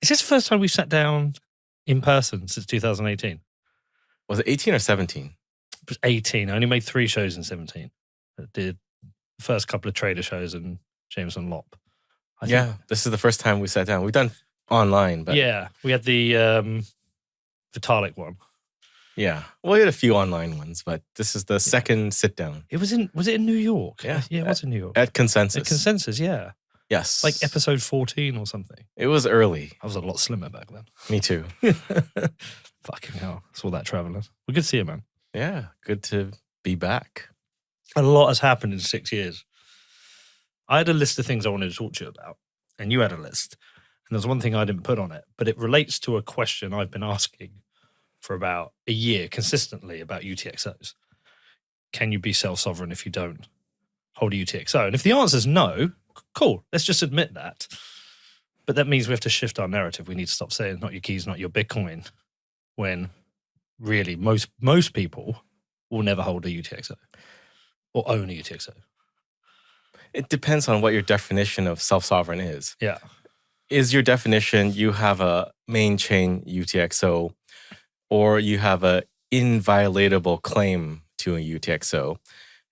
Is this the first time we sat down in person since 2018? Was it 18 or 17? It was 18. I only made 3 shows in 17. I did the first couple of trader shows and Jameson Lop. Yeah, this is the first time we sat down. We've done online, but yeah, we had the Vitalik one. Yeah, well, we had a few online ones, but this is the second sit down. Was it in New York? Yeah, it was in New York at Consensus. At Consensus, yeah. Yes, like episode 14 or something. It was early. I was a lot slimmer back then. Me too. Fucking hell, it's all that traveling. Well, good to see you, man. Yeah, good to be back. A lot has happened in 6 years. I had a list of things I wanted to talk to you about, and you had a list. And there's one thing I didn't put on it, but it relates to a question I've been asking for about a year consistently about UTXOs. Can you be self-sovereign if you don't hold a UTXO? And if the answer is no, cool, let's just admit that. But that means we have to shift our narrative. We need to stop saying not your keys, not your Bitcoin, when really most people will never hold a UTXO or own a UTXO. It depends on what your definition of self-sovereign is. Yeah. Is your definition you have a main chain UTXO or you have a inviolatable claim to a UTXO,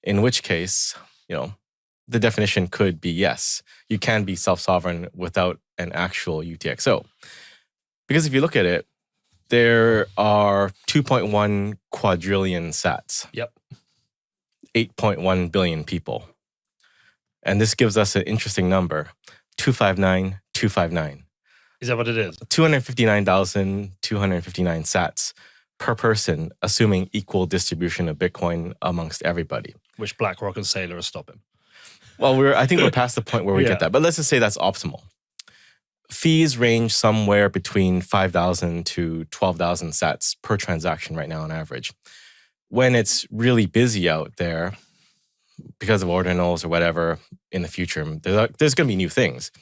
in which case, the definition could be yes, you can be self-sovereign without an actual UTXO. Because if you look at it, there are 2.1 quadrillion sats. Yep. 8.1 billion people. And this gives us an interesting number, 259,259. Is that what it is? 259,259 sats per person, assuming equal distribution of Bitcoin amongst everybody. Which BlackRock and Saylor are stopping. Well, I think we're past the point where we get that. But let's just say that's optimal. Fees range somewhere between 5,000 to 12,000 sats per transaction right now on average. When it's really busy out there, because of ordinals or whatever in the future, there's going to be new things.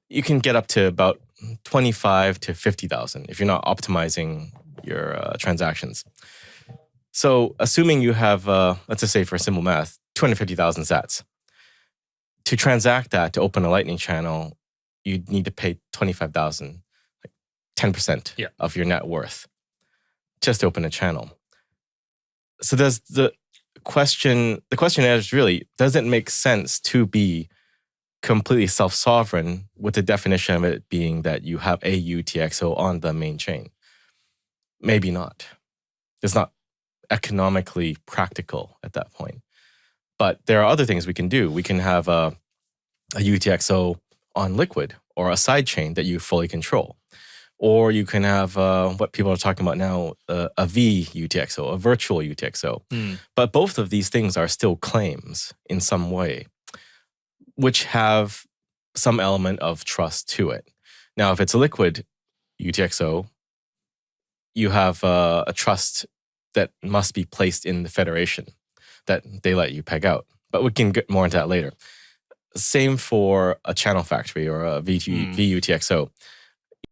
You can get up to about 25 to 50,000 if you're not optimizing your transactions. So assuming you have, let's just say for simple math, 250,000 sats. To transact that, to open a Lightning channel, you'd need to pay 25,000, like 10% of your net worth, just to open a channel. So the question is really, does it make sense to be completely self-sovereign with the definition of it being that you have a UTXO on the main chain? Maybe not. It's not economically practical at that point. But there are other things we can do. We can have a UTXO on Liquid or a sidechain that you fully control. Or you can have what people are talking about now, a VUTXO, a virtual UTXO. But both of these things are still claims in some way, which have some element of trust to it. Now, if it's a Liquid UTXO, you have a trust that must be placed in the federation that they let you peg out. But we can get more into that later. Same for a channel factory or a VUTXO.